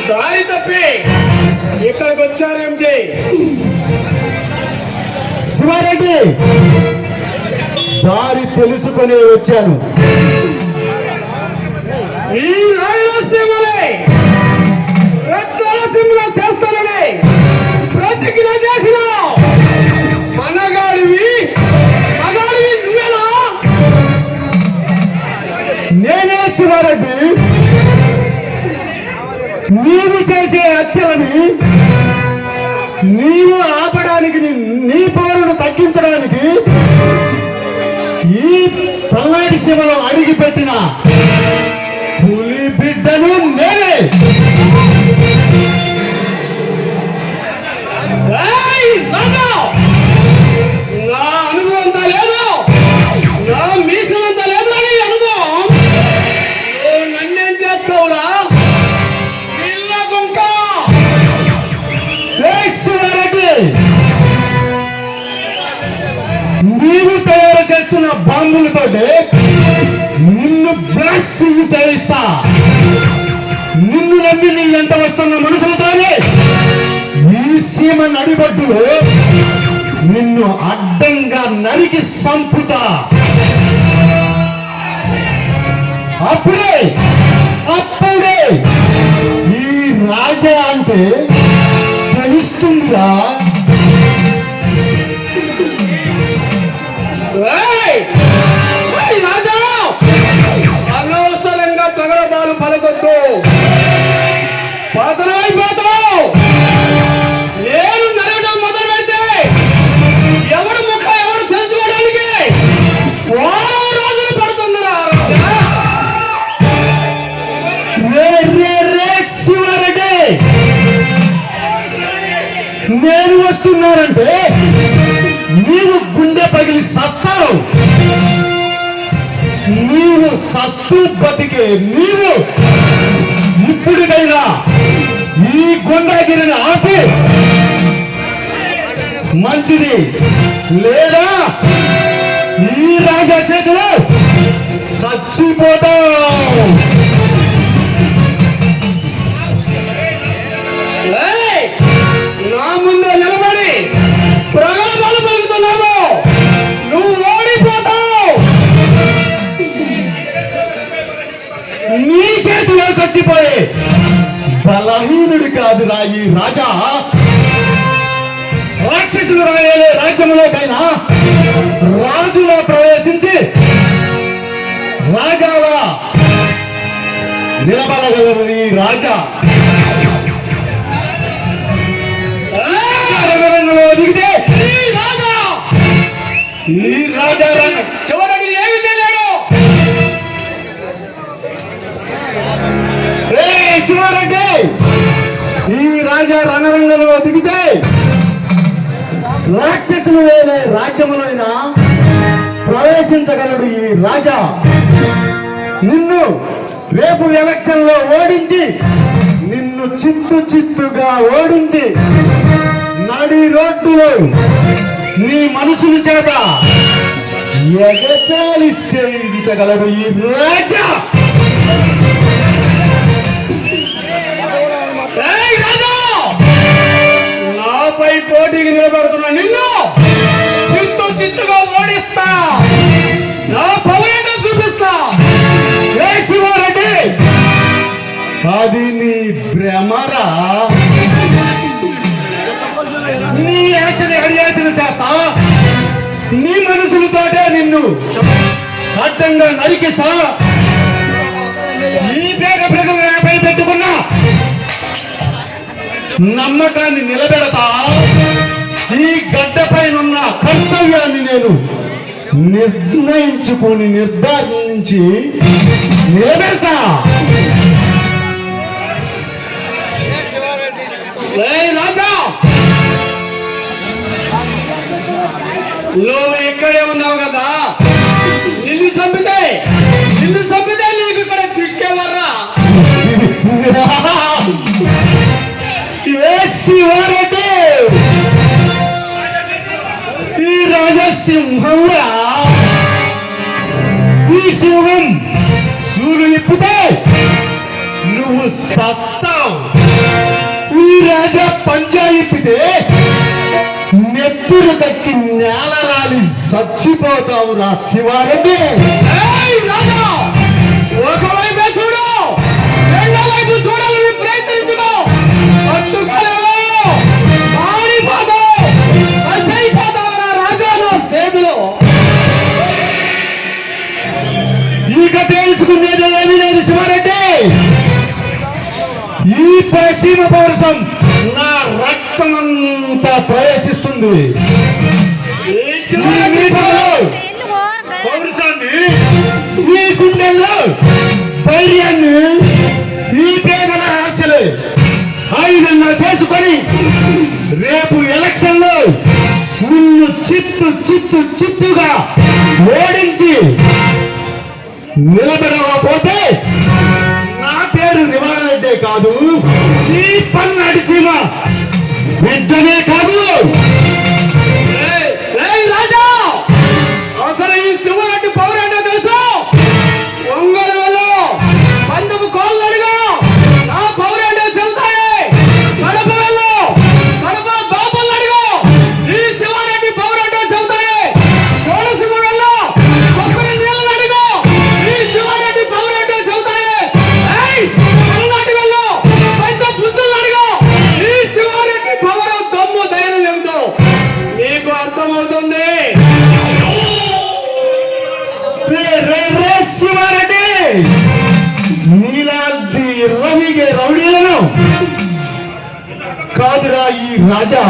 దారి తప్పి ఇక్కడికి వచ్చారేమిటి? శివారెడ్డి, దారి తెలుసుకొని వచ్చాను. ఈ రాయలసీమలే రత్నాలసీమగా చేస్తానని ప్రతిజ్ఞ చేసిన మనగాడివి నువ్వేనా? నేనే శివారెడ్డి. నీవు చేసే హత్యలని నీవు ఆపడానికి, నీ పవరును తగ్గించడానికి ఈ పల్నాటి సీమలో అడిగిపెట్టిన పులి బిడ్డను నేనే. నా అనుభవం అంతా లేదు, నా మీసం అంతా లేదు అని అనుభవం. నువ్వు నన్నేం చేస్తావురా పిల్ల గుంక? శివారెడ్డి, నీవు తయారు చేస్తున్న బాంబులతోటి నిన్ను బ్లాస్టింగ్ చేయిస్తా. నిన్ను నమ్మి నీ ఎంత వస్తున్న మనుషులతోనే ఈ సీమ నడిబడ్డులో నిన్ను అడ్డంగా నరికి సంపుతా. అప్పుడే ఈ రాజా అంటే తెలుస్తుందిరా. రాజా, అనవసరంగా పగలబాలు పలకొద్దు, పతనమైపోతావు. నేను నరగడం మొదలు పెడితే ఎవడు ముఖ ఎవడు తెలుసుకోవడానికి వారం రోజులు పడుతుందిరా రాజా. శివారెడ్డి, నేను వస్తున్నానంటే నీవు గుండె పగిలి సస్తావు. నీవు సస్తూ బతికే నీవు ఇప్పుడికైనా ఈ గుండాగిరిని ఆపి మంచిది, లేదా ఈ రాజా చేతిలో చచ్చిపోతావు. నా ముందు నిలబడి ప్రగల్భాలు పలుకుతున్నావు, నువ్వు ఓడిపోతావు. నీ చేతిలో చచ్చిపోయే బలహీనుడి కాదురా ఈ రాజా. రాక్షసులు రాయలే రాజ్యంలోకైనా రాజులా ప్రవేశించి రాజాలా నిలబడగలరు ఈ రాజా. దిగితే ఈ రాజా శివరెడ్డి ఏమి చేయలేడు. శివారెడ్డి, ఈ రాజా రణరంగంలో దిగితే రాక్షసులు వేలే రాజ్యములైనా ప్రవేశించగలడు ఈ రాజా. నిన్ను రేపు ఎలక్షన్ లో ఓడించి, నిన్ను చిత్తుగా ఓడించి నడి రోడ్డులో నీ మనుషుల చేత ఎగతాళి చేయించగలడు ఈ రాజా. నాపై పోటీకి నిలబడుతున్నా నిన్ను చిత్తుగా ఓడిస్తా, నా పవరేంటో చూపిస్తా. శివారెడ్డి, అది నీ భ్రమరా. నీ యాచన చేస్తా, నీ మనసులతోటే నిన్ను అడ్డంగా నరికిస్తా. ఈ పేద ప్రజలపై పెట్టుకున్నా నమ్మకాన్ని నిలబెడతా. ఈ గడ్డపైనున్న కర్తవ్యాన్ని నేను నిర్ధారించి నిలబెడతా. రాజా, నువ్వు ఇక్కడే ఉన్నావు కదా, నిన్ను చంపితే నీకు ఇక్కడ దిక్కేవర్రా. శివారెడ్డి, ఈ రాజసింహంరా. ఈ సింహం సూర్యుడు ఇప్పితే నువ్వు సస్తావు. ఈ రాజా పంచాయితీతే నెత్తురు కక్కి నేల రాలి చచ్చిపోతావు రా శివారెడ్డి. ఏయ్ రాజా, ఒకవైపే చూడు, రెండో వైపు చూడాలని ప్రయత్నించుకో. పట్టుకోలేవు, మాడిపోతావు, కసైపోతావు రా రాజా నా చేతిలో. ఇక తెలుసుకునేది ఏమీ లేదు శివారెడ్డి. ఈ పశ్చిమ పౌరుషం నా రక్తమంతా ప్రవేశిస్తుంది. ఈ ఈ చివరి మీసంలో పౌరుషాన్ని, ఈ గుండెల్లో ధైర్యాన్ని, ఈ పేదల ఆశలు ఆయుధంగా చేసుకొని రేపు ఎలక్షన్ లో నిన్ను చిత్తుగా ఓడించి నిలబడకపోతే నా పేరు నివారెడ్డే కాదు, ఈ పల్నాడు సీమ బిడ్డనే కాదు. ఏయ్, ఏయ్ రాజా, అసలు ఈ శివరెడ్డి పౌరెడ్డి తెలుసు? ఒంగోలు వెళ్ళు, పందెపు కోళ్ళు అడుగు, నా పౌరెడ్డి చెల్తాయి. కడప వెళ్ళు, కడప బాబులు అడుగు, ఈ శివారెడ్డి పౌరెడ్డి చెల్తాయి. కోనసీమ వెళ్ళు, కొబ్బరి నీళ్ళు అడుగు, ఈ శివారెడ్డి పౌరెడ్డి చెల్తాయి. ఏయ్, పల్నాడు వెళ్ళు, పెద్ద పుచ్చులు అడుగు, ఈ శివారెడ్డి పౌరు దమ్ము ధైర్యం ఏమిటో నీకు అర్థమవుతుంది. రే శివారెడ్డి, నీలాంటి రవిగే రౌడీలను కాదురా ఈ రాజా